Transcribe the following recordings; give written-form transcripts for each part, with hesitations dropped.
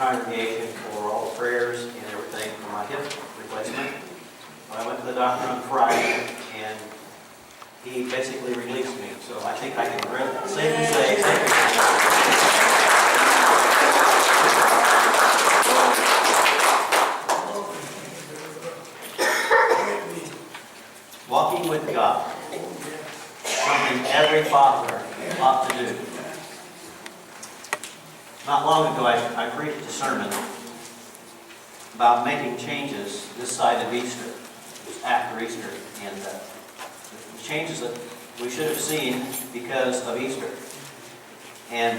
congregation for all the prayers and everything for my hip replacement. But I went to the doctor on Friday, and he basically released me. So I think I can safely say thank you. Walking with God. Something every father ought to do. Not long ago, I preached a sermon about making changes this side of Easter. It was after Easter, and the changes that we should have seen because of Easter. And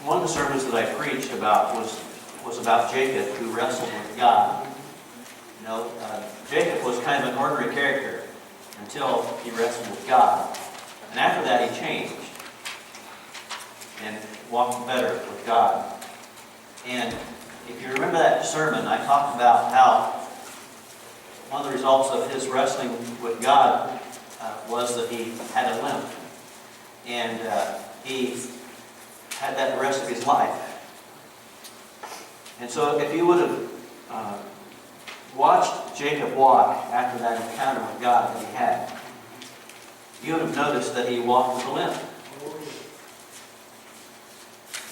one of the sermons that I preached about was about Jacob, who wrestled with God. You know, Jacob was kind of an ordinary character until he wrestled with God. And after that, he changed and walked better with God. And if you remember that sermon, I talked about how one of the results of his wrestling with God was that he had a limp. And he had that the rest of his life. And so if you would have watched Jacob walk after that encounter with God that he had, you would have noticed that he walked with a limp.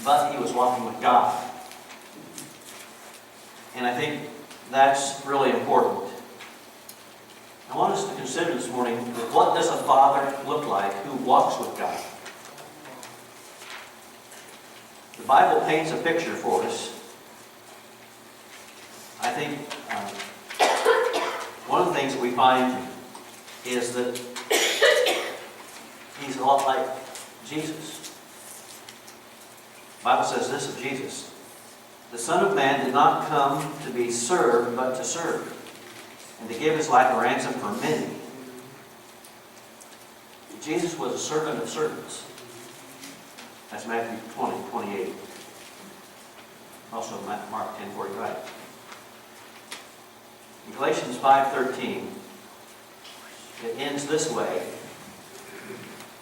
But he was walking with God. And I think that's really important. I want us to consider this morning, what does a father look like who walks with God? The Bible paints a picture for us. I think one of the things that we find is that he's a lot like Jesus. The Bible says this of Jesus: the Son of Man did not come to be served, but to serve, and to give his life a ransom for many. Jesus was a servant of servants. That's Matthew 20:28. Also Mark 10:45. In Galatians 5:13, it ends this way: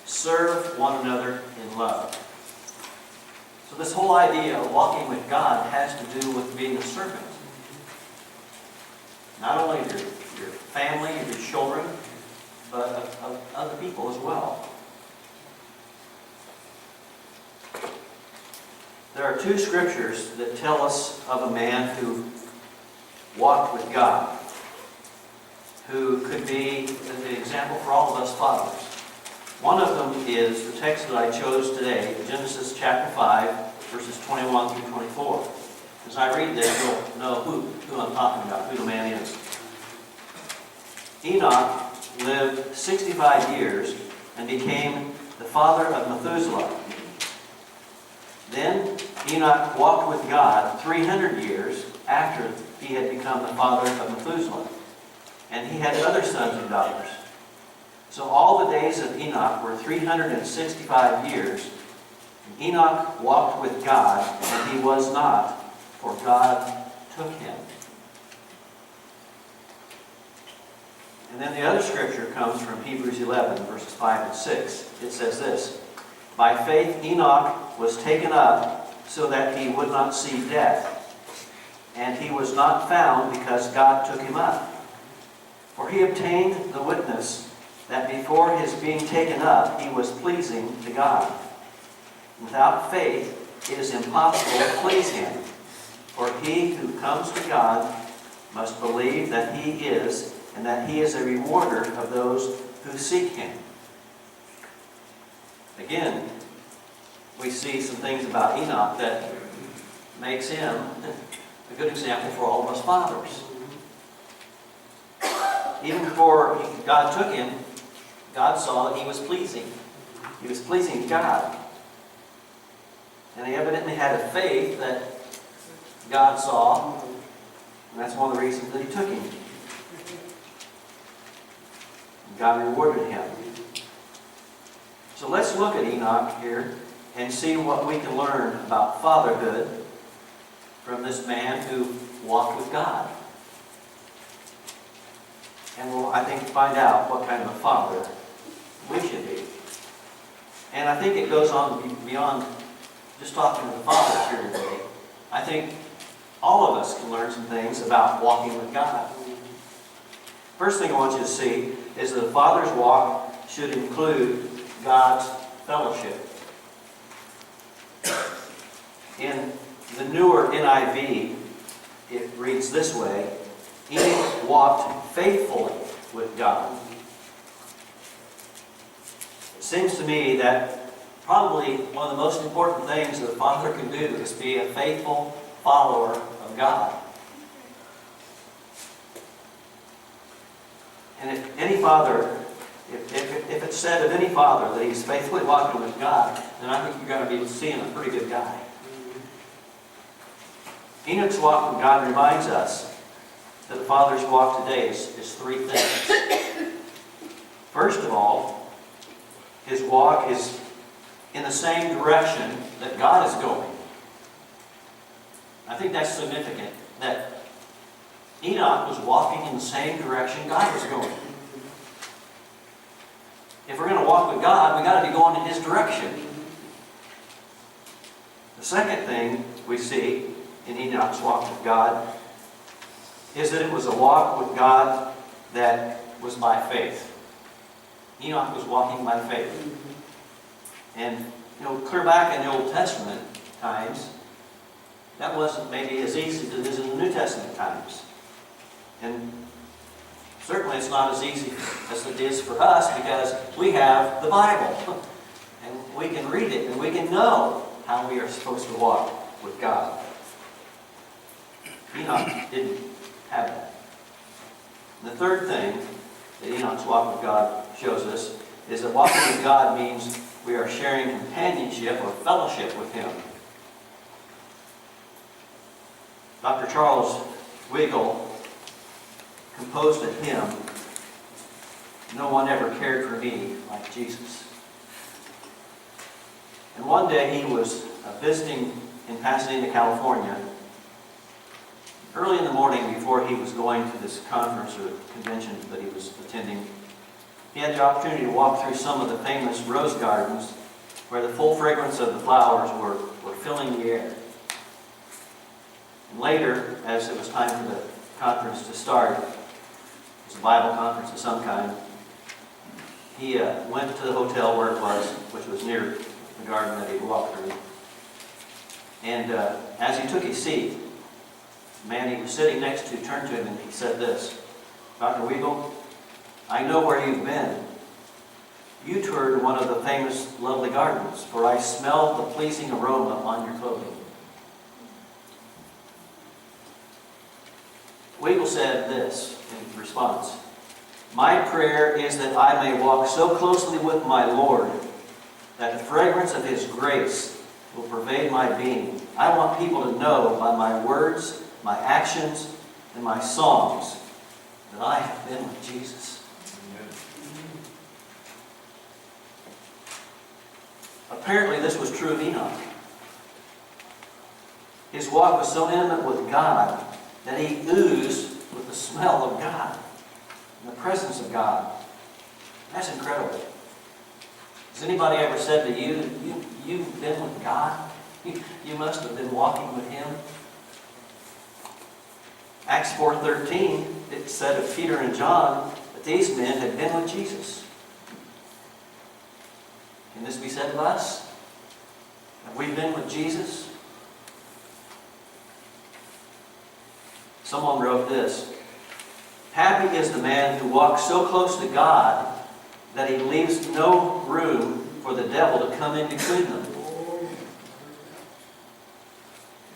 serve one another in love. So this whole idea of walking with God has to do with being a servant. Not only of your family, of your children, but of other people as well. There are two scriptures that tell us of a man who walked with God, who could be an example for all of us fathers. One of them is the text that I chose today, Genesis chapter 5, verses 21 through 24. As I read this, you'll know who I'm talking about, who the man is. Enoch lived 65 years and became the father of Methuselah. Then Enoch walked with God 300 years after he had become the father of Methuselah. And he had other sons and daughters. So all the days of Enoch were 365 years. And Enoch walked with God, and he was not, for God took him. And then the other scripture comes from Hebrews 11, verses 5 and 6. It says this: by faith Enoch was taken up so that he would not see death. And he was not found because God took him up. For he obtained the witness that before his being taken up, he was pleasing to God. Without faith, it is impossible to please him. For he who comes to God must believe that he is, and that he is a rewarder of those who seek him. Again, we see some things about Enoch that makes him a good example for all of us fathers. Even before God took him, God saw that he was pleasing. He was pleasing to God. And he evidently had a faith that God saw, and that's one of the reasons that he took him. And God rewarded him. So let's look at Enoch here and see what we can learn about fatherhood from this man who walked with God. And we'll, I think, find out what kind of a father we should be. And I think it goes on beyond just talking to the fathers here today. I think all of us can learn some things about walking with God. First thing I want you to see is that a father's walk should include God's fellowship. In the newer NIV, it reads this way: Enoch walked faithfully with God. It seems to me that probably one of the most important things that a father can do is be a faithful follower of God. And if any father, if it's said of any father that he's faithfully walking with God, then I think you're going to be seeing a pretty good guy. Enoch's walk with God reminds us that the father's walk today is three things. First of all, his walk is in the same direction that God is going. I think that's significant, that Enoch was walking in the same direction God was going. If we're going to walk with God, we've got to be going in His direction. The second thing we see in Enoch's walk with God is that it was a walk with God that was by faith. Enoch was walking by faith. And, clear back in the Old Testament times, that wasn't maybe as easy as it is in the New Testament times. And certainly it's not as easy as it is for us because we have the Bible. And we can read it and we can know how we are supposed to walk with God. Enoch didn't have that. And the third thing that Enoch's walk with God shows us is that walking with God means we are sharing companionship or fellowship with Him. Dr. Charles Wiggle composed a hymn, "No one ever cared for me like Jesus." And one day he was visiting in Pasadena, California. Early in the morning, before he was going to this conference or convention that he was attending, he had the opportunity to walk through some of the famous rose gardens where the full fragrance of the flowers were filling the air. And later, as it was time for the conference to start, it was a Bible conference of some kind, he went to the hotel where it was, which was near the garden that he walked through. And as he took his seat, the man he was sitting next to turned to him and he said this: "Dr. Weigel, I know where you've been. You toured one of the famous lovely gardens, for I smelled the pleasing aroma on your clothing." Weigel said this in response: "My prayer is that I may walk so closely with my Lord that the fragrance of His grace will pervade my being. I want people to know by my words, my actions, and my songs that I have been with Jesus." Apparently this was true of Enoch. His walk was so intimate with God that he oozed with the smell of God and the presence of God. That's incredible. Has anybody ever said to you, you've been with God? You must have been walking with Him? Acts 4:13, it said of Peter and John that these men had been with Jesus. Can this be said of us? Have we been with Jesus? Someone wrote this: "Happy is the man who walks so close to God that he leaves no room for the devil to come in between them."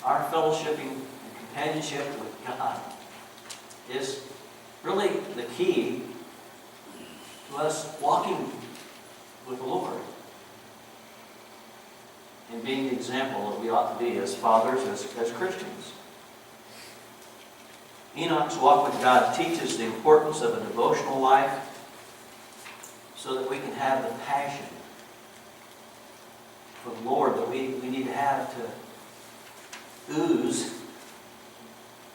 Our fellowshipping and companionship with God is really the key to us walking with the Lord and being the example that we ought to be as fathers, as Christians. Enoch's walk with God teaches the importance of a devotional life so that we can have the passion for the Lord that we need to have to ooze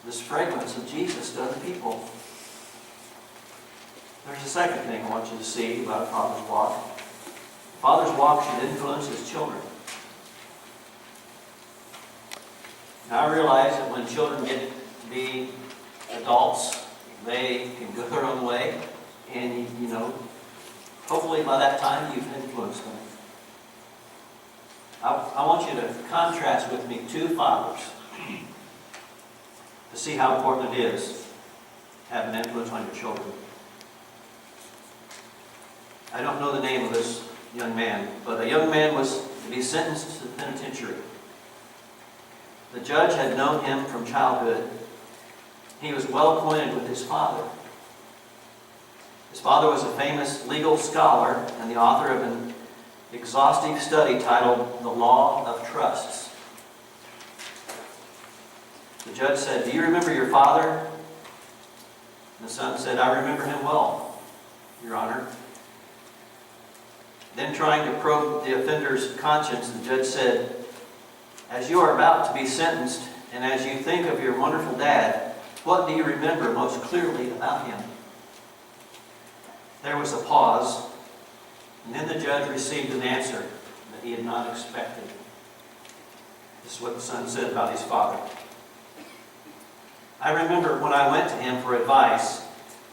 this fragrance of Jesus to other people. There's a second thing I want you to see about a father's walk. A father's walk should influence his children. Now, I realize that when children get to be adults, they can go their own way, and hopefully by that time you've influenced them. I want you to contrast with me two fathers to see how important it is to have an influence on your children. I don't know the name of this young man, but a young man was to be sentenced to the penitentiary. The judge had known him from childhood. He was well acquainted with his father. His father was a famous legal scholar and the author of an exhaustive study titled The Law of Trusts. The judge said, "Do you remember your father?" And the son said, "I remember him well, Your Honor." Then, trying to probe the offender's conscience, the judge said, "As you are about to be sentenced, and as you think of your wonderful dad, what do you remember most clearly about him?" There was a pause, and then the judge received an answer that he had not expected. This is what the son said about his father. "I remember when I went to him for advice,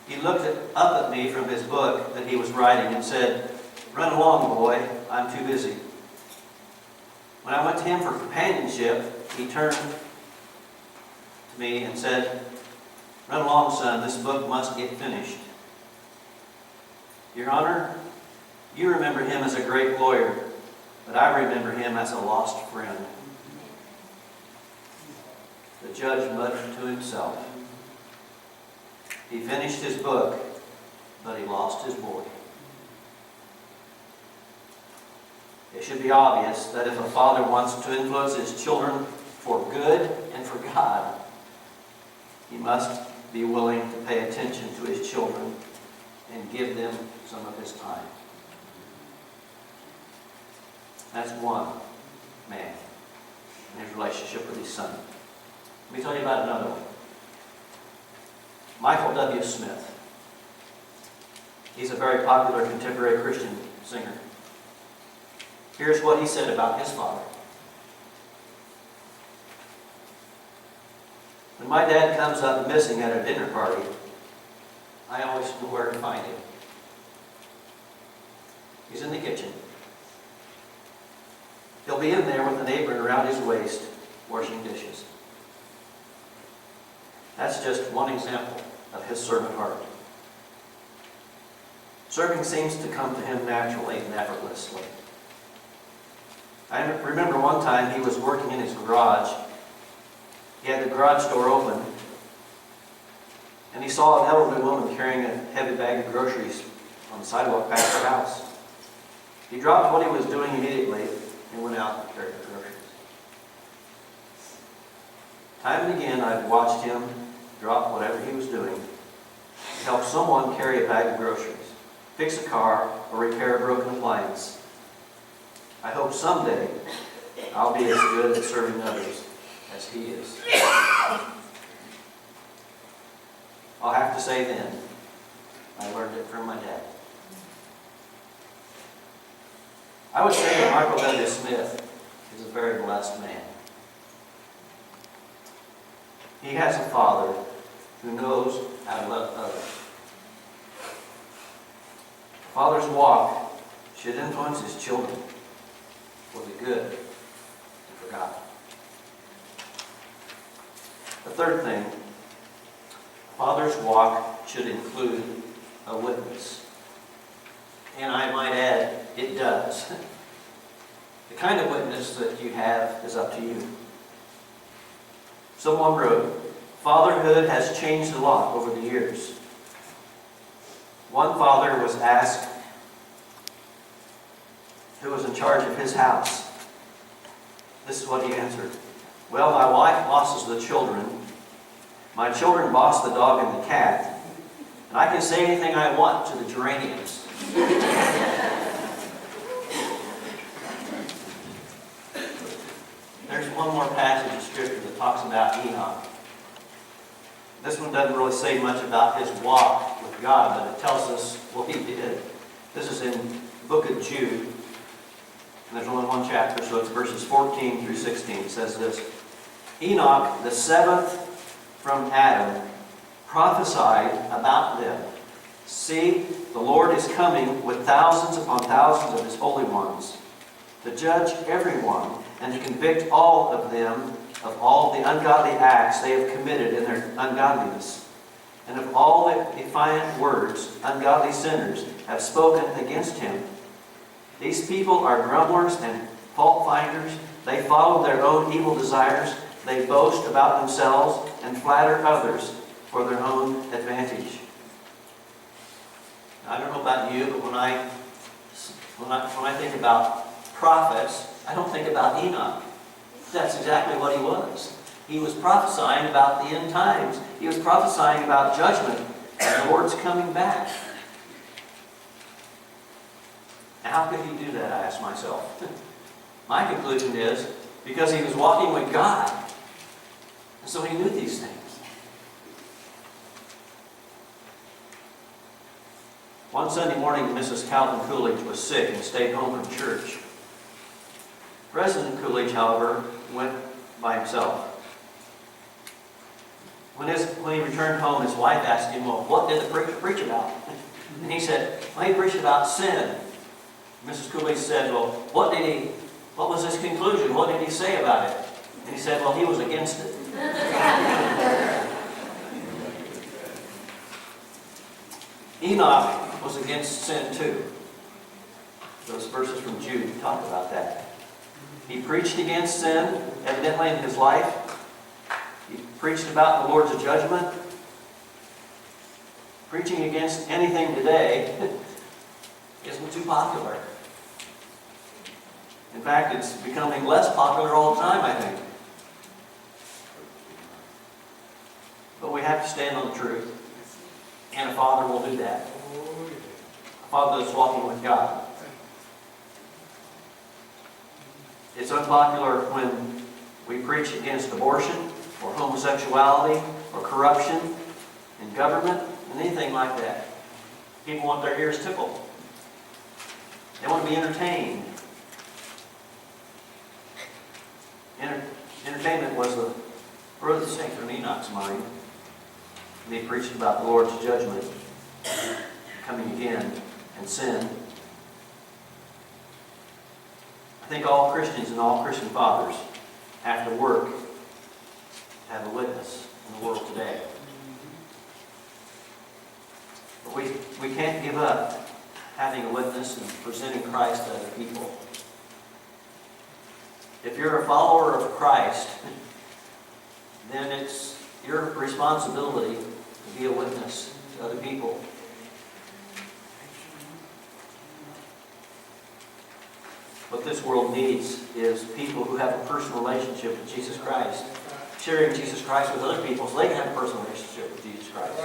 he looked up at me from his book that he was writing and said, 'Run along, boy, I'm too busy.' When I went to him for companionship, he turned to me and said, 'Run along, son, this book must get finished.' Your Honor, you remember him as a great lawyer, but I remember him as a lost friend." The judge muttered to himself. He finished his book, but he lost his boy. It should be obvious that if a father wants to influence his children for good and for God, he must be willing to pay attention to his children and give them some of his time. That's one man in his relationship with his son. Let me tell you about another one. Michael W. Smith. He's a very popular contemporary Christian singer. Here's what he said about his father. "When my dad comes up missing at a dinner party, I always know where to find him. He's in the kitchen. He'll be in there with an apron around his waist, washing dishes." That's just one example of his servant heart. Serving seems to come to him naturally and effortlessly. I remember one time he was working in his garage. He had the garage door open, and he saw an elderly woman carrying a heavy bag of groceries on the sidewalk past her house. He dropped what he was doing immediately and went out and carried the groceries. Time and again, I've watched him drop whatever he was doing to help someone carry a bag of groceries, fix a car, or repair a broken appliance. I hope someday I'll be as good at serving others as he is. I'll have to say then, I learned it from my dad. I would say that Michael W. Smith is a very blessed man. He has a father who knows how to love others. A father's walk should influence his children for the good and for God. The third thing, a father's walk should include a witness. And I might add, it does. The kind of witness that you have is up to you. Someone wrote, "Fatherhood has changed a lot over the years." One father was asked who was in charge of his house. This is what he answered. "Well, my wife bosses the children, my children boss the dog and the cat, and I can say anything I want to the geraniums." There's one more passage of Scripture that talks about Enoch. This one doesn't really say much about his walk with God, but it tells us what he did. This is in the book of Jude, and there's only one chapter, so it's verses 14 through 16. It says this, Enoch, the seventh from Adam, prophesied about them. See, the Lord is coming with thousands upon thousands of his holy ones, to judge everyone and to convict all of them of all the ungodly acts they have committed in their ungodliness, and of all the defiant words ungodly sinners have spoken against him. These people are grumblers and fault finders. They follow their own evil desires. They boast about themselves and flatter others for their own advantage. I don't know about you, but when I think about prophets, I don't think about Enoch. That's exactly what he was. He was prophesying about the end times. He was prophesying about judgment and the Lord's coming back. Now, how could he do that, I ask myself? My conclusion is because he was walking with God. And so he knew these things. One Sunday morning, Mrs. Calvin Coolidge was sick and stayed home from church. President Coolidge, however, went by himself. When he returned home, his wife asked him, well, what did the preacher preach about? And he said, well, he preached about sin. Mrs. Coolidge said, well, what was his conclusion? What did he say about it? And he said, well, he was against it. Enoch was against sin too. Those verses from Jude talk about that. He preached against sin, evidently in his life. He preached about the Lord's judgment. Preaching against anything today isn't too popular. In fact, it's becoming less popular all the time, I think. But we have to stand on the truth. And a father will do that. A father that's walking with God. It's unpopular when we preach against abortion or homosexuality or corruption in government and anything like that. People want their ears tickled. They want to be entertained. Entertainment was the furthest thing from Enoch's mind. And he preached about the Lord's judgment coming again and sin. I think all Christians and all Christian fathers have to work to have a witness in the world today. But we can't give up having a witness and presenting Christ to other people. If you're a follower of Christ, then it's your responsibility to be a witness to other people. What this world needs is people who have a personal relationship with Jesus Christ, sharing Jesus Christ with other people so they can have a personal relationship with Jesus Christ.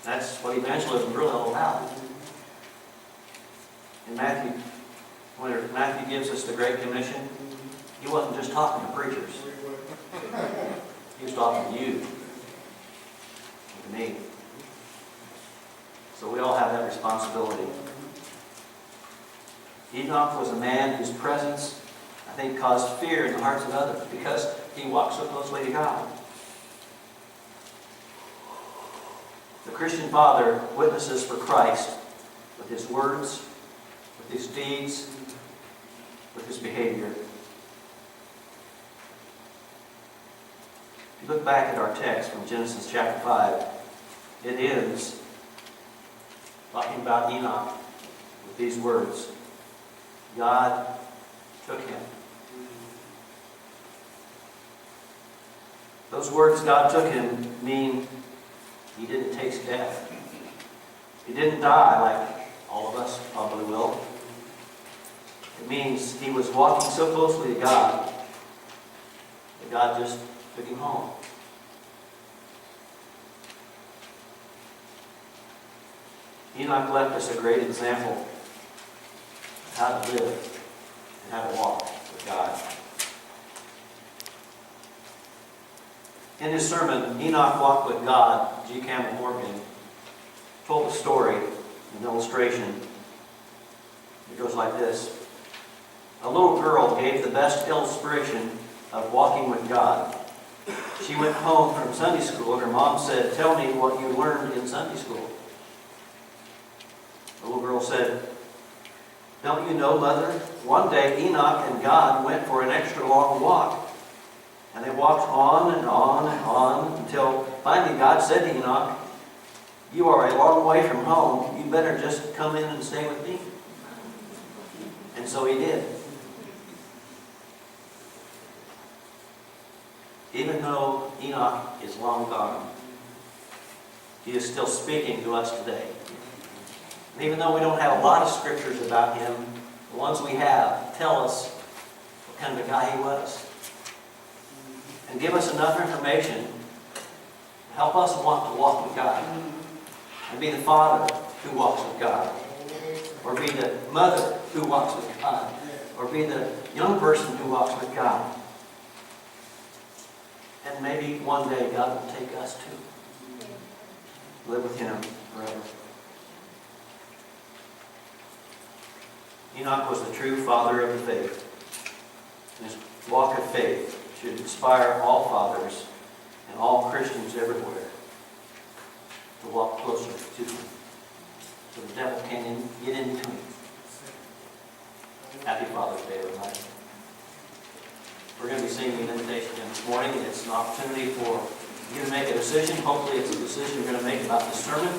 That's what evangelism is really all about. In Matthew, when Matthew gives us the Great Commission, he wasn't just talking to preachers. He was talking to you and to me. So we all have that responsibility. Enoch was a man whose presence, I think, caused fear in the hearts of others because he walked so closely to God. The Christian father witnesses for Christ with his words, with his deeds, with his behavior. If you look back at our text from Genesis chapter 5, it ends talking about Enoch with these words. God took him. Those words, God took him, mean he didn't taste death. He didn't die like all of us probably will. It means he was walking so closely to God that God just took him home. Enoch left us a great example of how to live and how to walk with God. In his sermon, Enoch Walked with God, G. Campbell Morgan told a story, an illustration. It goes like this. A little girl gave the best illustration of walking with God. She went home from Sunday school and her mom said, "Tell me what you learned in Sunday school." The little girl said, "Don't you know, Mother, one day Enoch and God went for an extra long walk. And they walked on and on and on until finally God said to Enoch, 'You are a long way from home. You better just come in and stay with me.' And so he did. Even though Enoch is long gone, he is still speaking to us today. And even though we don't have a lot of scriptures about him, the ones we have tell us what kind of a guy he was. And give us enough information to help us want to walk with God. And be the father who walks with God. Or be the mother who walks with God. Or be the young person who walks with God. And maybe one day God will take us too. Live with him forever. Enoch was the true father of the faith. And his walk of faith should inspire all fathers and all Christians everywhere to walk closer to him, so the devil can't get in between. Happy Father's Day, everybody. We're going to be singing an invitation this morning. It's an opportunity for you to make a decision. Hopefully it's a decision you're going to make about this sermon.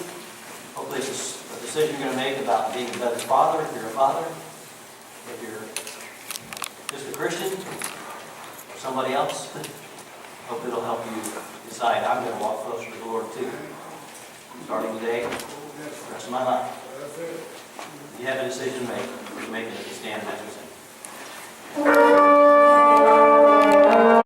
Hopefully it's a decision you're going to make about being a better father if you're a father. If you're just a Christian, or somebody else, hope it'll help you decide, I'm going to walk closer to the Lord too. Starting today, the rest of my life. If you have a decision to make, we're making it to stand as we sing.